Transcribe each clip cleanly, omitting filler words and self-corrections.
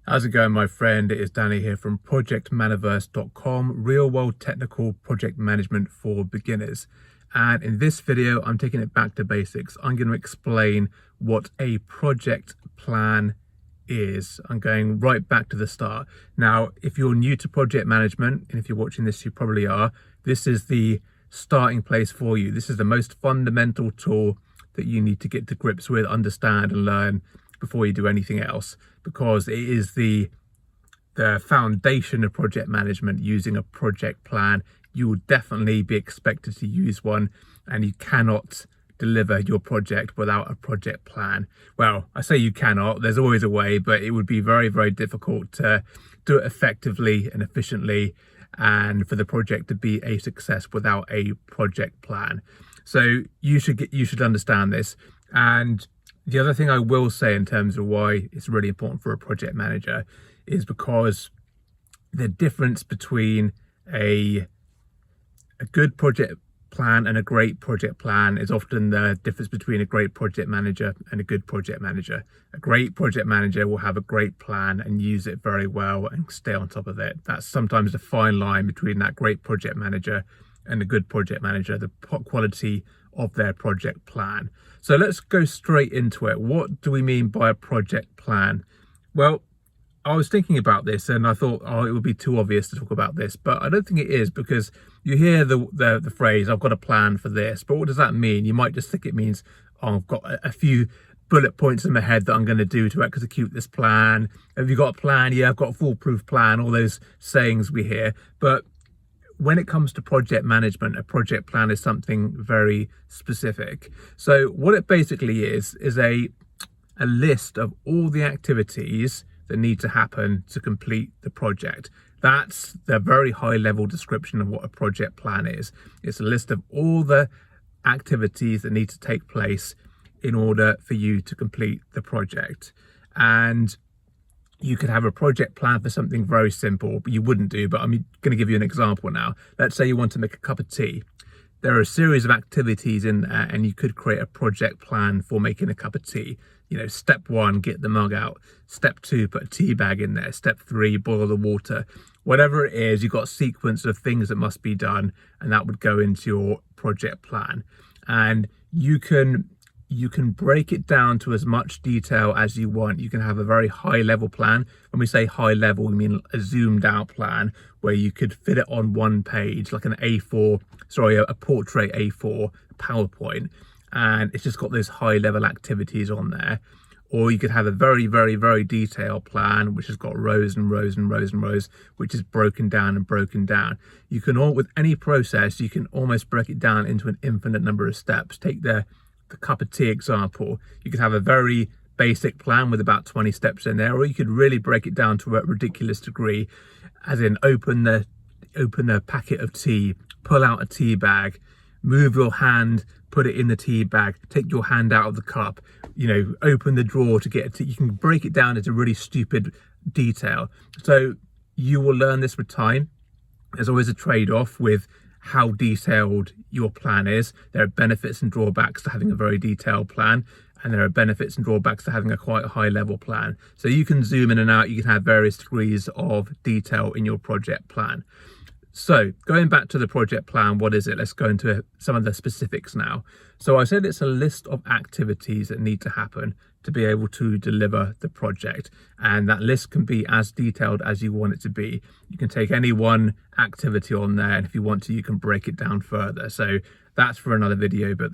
How's it going, my friend? It is Danny here from projectmanaverse.com, real world technical project management for beginners. And in this video, I'm taking it back to basics. I'm going to explain what a project plan is. I'm going right back to the start. Now, if you're new to project management, and if you're watching this, you probably are, this is the starting place for you. This is the most fundamental tool that you need to get to grips with, understand and learn before you do anything else, because it is the foundation of project management. Using a project plan, you will definitely be expected to use one, and you cannot deliver your project without a project plan. Well, I say you cannot, there's always a way, but it would be very, very difficult to do it effectively and efficiently, and for the project to be a success without a project plan. So you should understand this. And the other thing I will say in terms of why it's really important for a project manager is because the difference between a good project plan and a great project plan is often the difference between a great project manager and a good project manager. A great project manager will have a great plan and use it very well and stay on top of it. That's sometimes the fine line between that great project manager and a good project manager, the quality of their project plan. So let's go straight into it. What do we mean by a project plan? Well, I was thinking about this and I thought, it would be too obvious to talk about this, but I don't think it is, because you hear the phrase, I've got a plan for this, but what does that mean? You might just think it means, I've got a few bullet points in my head that I'm going to do to execute this plan. Have you got a plan? Yeah, I've got a foolproof plan, all those sayings we hear. But when it comes to project management, a project plan is something very specific. So what it basically is a list of all the activities that need to happen to complete the project. That's the very high level description of what a project plan is. It's a list of all the activities that need to take place in order for you to complete the project. And you could have a project plan for something very simple, but you wouldn't do, but I'm going to give you an example now. Let's say you want to make a cup of tea. There are a series of activities in there, and you could create a project plan for making a cup of tea. You know, step 1, get the mug out. Step 2, put a tea bag in there. Step 3, boil the water. Whatever it is, you've got a sequence of things that must be done, and that would go into your project plan. And you can break it down to as much detail as you want. You can have a very high level plan. When we say high level, we mean a zoomed out plan where you could fit it on one page, like a portrait A4 PowerPoint. And it's just got those high level activities on there. Or you could have a very, very, very detailed plan, which has got rows and rows and rows and rows, which is broken down and broken down. You can with any process, you can almost break it down into an infinite number of steps. Take the cup of tea example. You could have a very basic plan with about 20 steps in there, or you could really break it down to a ridiculous degree, as in open the packet of tea, pull out a tea bag, move your hand, put it in the tea bag, take your hand out of the cup, open the drawer to get a tea. You can break it down into really stupid detail. So you will learn this with time. There's always a trade-off with how detailed your plan is. There are benefits and drawbacks to having a very detailed plan, and there are benefits and drawbacks to having a quite high level plan. So you can zoom in and out, you can have various degrees of detail in your project plan. So going back to the project plan, what is it? Let's go into some of the specifics now. So I said it's a list of activities that need to happen to be able to deliver the project. And that list can be as detailed as you want it to be. You can take any one activity on there, and if you want to, you can break it down further. So that's for another video, but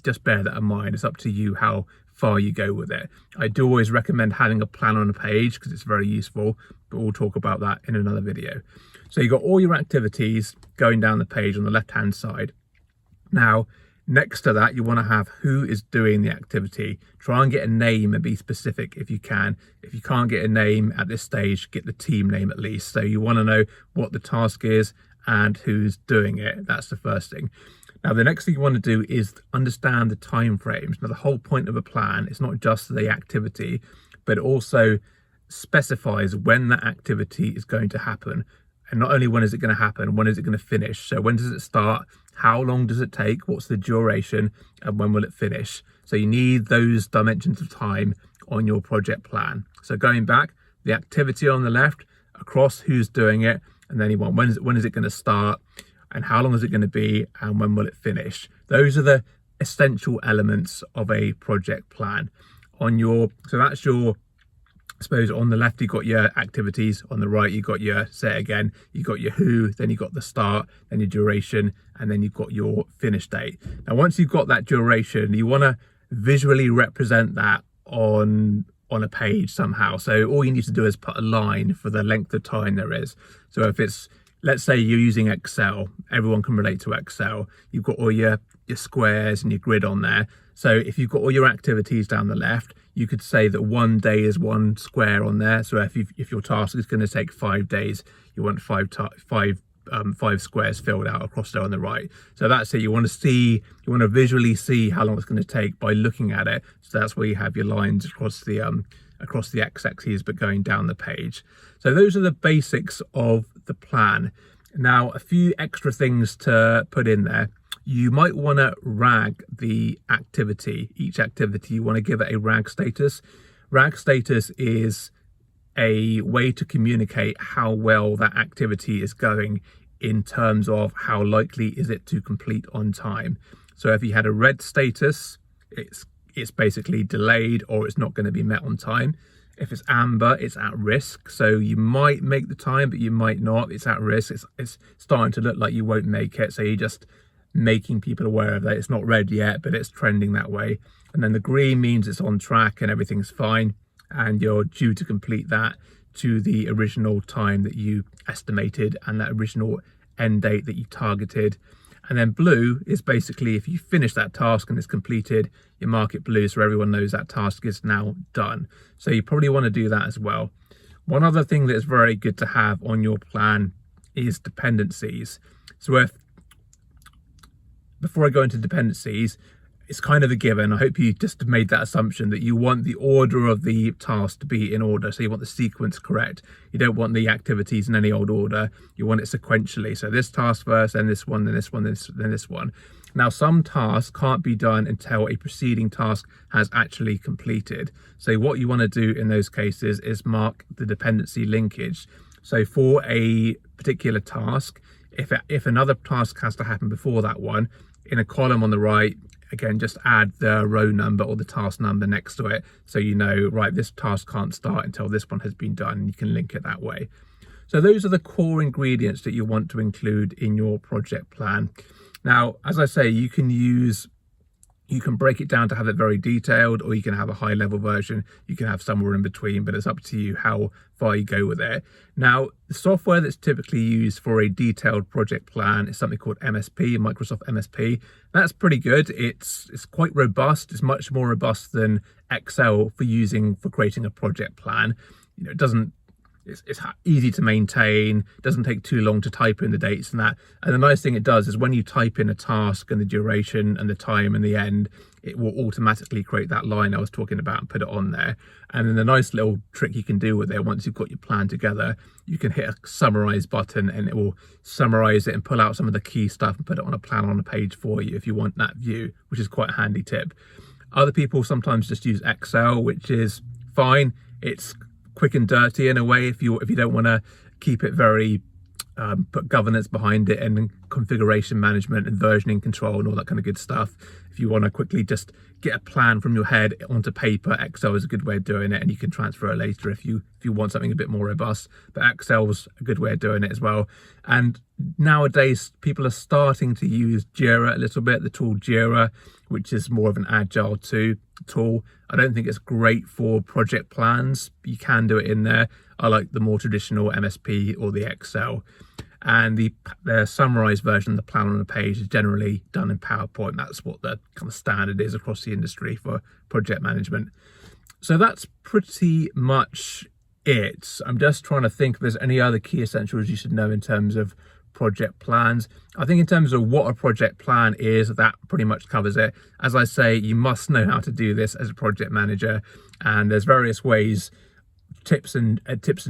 just bear that in mind. It's up to you how far you go with it. I do always recommend having a plan on a page because it's very useful, but we'll talk about that in another video. So you've got all your activities going down the page on the left-hand side. Now, next to that, you want to have who is doing the activity. Try and get a name and be specific if you can. If you can't get a name at this stage, get the team name at least. So you want to know what the task is and who's doing it. That's the first thing. Now, the next thing you want to do is understand the time frames. Now, the whole point of a plan is not just the activity, but it also specifies when that activity is going to happen. And not only when is it going to happen, when is it going to finish? So when does it start? How long does it take? What's the duration? And when will it finish? So you need those dimensions of time on your project plan. So going back, the activity on the left, across who's doing it, and then you want when is it going to start, and how long is it going to be, and when will it finish. Those are the essential elements of a project plan. So that's your, I suppose, on the left you've got your activities, on the right you've got your, say it again, you've got your who, then you've got the start, then your duration, and then you've got your finish date. Now once you've got that duration, you want to visually represent that on a page somehow. So all you need to do is put a line for the length of time there is. So if it's, let's say you're using Excel, everyone can relate to Excel. You've got all your squares and your grid on there. So if you've got all your activities down the left, you could say that one day is one square on there. So if your task is going to take 5 days, you want five squares filled out across there on the right. So that's it. You want to visually see how long it's going to take by looking at it. So that's where you have your lines across the x-axis, but going down the page. So those are the basics of the plan. Now, a few extra things to put in there. You might want to RAG the activity. Each activity, you want to give it a RAG status. RAG status is a way to communicate how well that activity is going in terms of how likely is it to complete on time. So if you had a red status, it's basically delayed or it's not going to be met on time. If it's amber, it's at risk. So you might make the time, but you might not. It's at risk. It's starting to look like you won't make it. So you're just making people aware of that. It's not red yet, but it's trending that way. And then the green means it's on track and everything's fine, and you're due to complete that to the original time that you estimated and that original end date that you targeted. And then blue is basically if you finish that task and it's completed, you mark it blue so everyone knows that task is now done. So you probably want to do that as well. One other thing that is very good to have on your plan is dependencies. So before I go into dependencies, it's kind of a given. I hope you just made that assumption that you want the order of the task to be in order. So you want the sequence correct. You don't want the activities in any old order. You want it sequentially. So this task first, then this one, then this one, then this one. Now, some tasks can't be done until a preceding task has actually completed. So what you want to do in those cases is mark the dependency linkage. So for a particular task, if another task has to happen before that one, in a column on the right, again, just add the row number or the task number next to it. So you know, right, this task can't start until this one has been done, and you can link it that way. So those are the core ingredients that you want to include in your project plan. Now, as I say, you can break it down to have it very detailed, or you can have a high level version. You can have somewhere in between, but it's up to you how far you go with it. Now, the software that's typically used for a detailed project plan is something called MSP, Microsoft MSP. That's pretty good. It's quite robust. It's much more robust than Excel for creating a project plan. You know, it's easy to maintain, doesn't take too long to type in the dates and that. And the nice thing it does is when you type in a task and the duration and the time and the end, it will automatically create that line I was talking about and put it on there. And then the nice little trick you can do with it, once you've got your plan together, you can hit a summarize button and it will summarize it and pull out some of the key stuff and put it on a plan on a page for you if you want that view, which is quite a handy tip. Other people sometimes just use Excel, which is fine. It's quick and dirty in a way if you don't want to keep it very put governance behind it and configuration management and versioning control and all that kind of good stuff. If you want to quickly just get a plan from your head onto paper, Excel is a good way of doing it, and you can transfer it later if you want something a bit more robust. But Excel's a good way of doing it as well. And nowadays people are starting to use Jira a little bit, the tool Jira, which is more of an agile tool. I don't think it's great for project plans. You can do it in there. I like the more traditional MSP or the Excel. And the summarized version of the plan on a page is generally done in PowerPoint. That's what the kind of standard is across the industry for project management. So that's pretty much it. I'm just trying to think if there's any other key essentials you should know in terms of project plans. I think in terms of what a project plan is, that pretty much covers it. As I say, you must know how to do this as a project manager, and there's various ways, tips and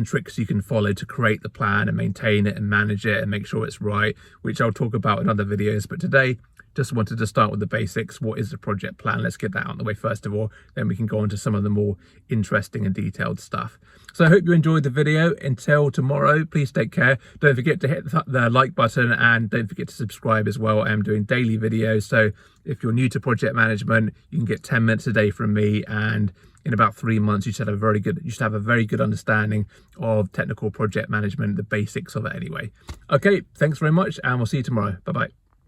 tricks you can follow to create the plan and maintain it and manage it and make sure it's right, which I'll talk about in other videos. But today, just wanted to start with the basics. What is the project plan? Let's get that out of the way first of all, then we can go on to some of the more interesting and detailed stuff. So I hope you enjoyed the video. Until tomorrow, please take care. Don't forget to hit the like button, and don't forget to subscribe as well. I am doing daily videos, so if you're new to project management, you can get 10 minutes a day from me, and in about 3 months you should have a very good understanding of technical project management, the basics of it anyway. Okay, thanks very much, and we'll see you tomorrow. Bye bye.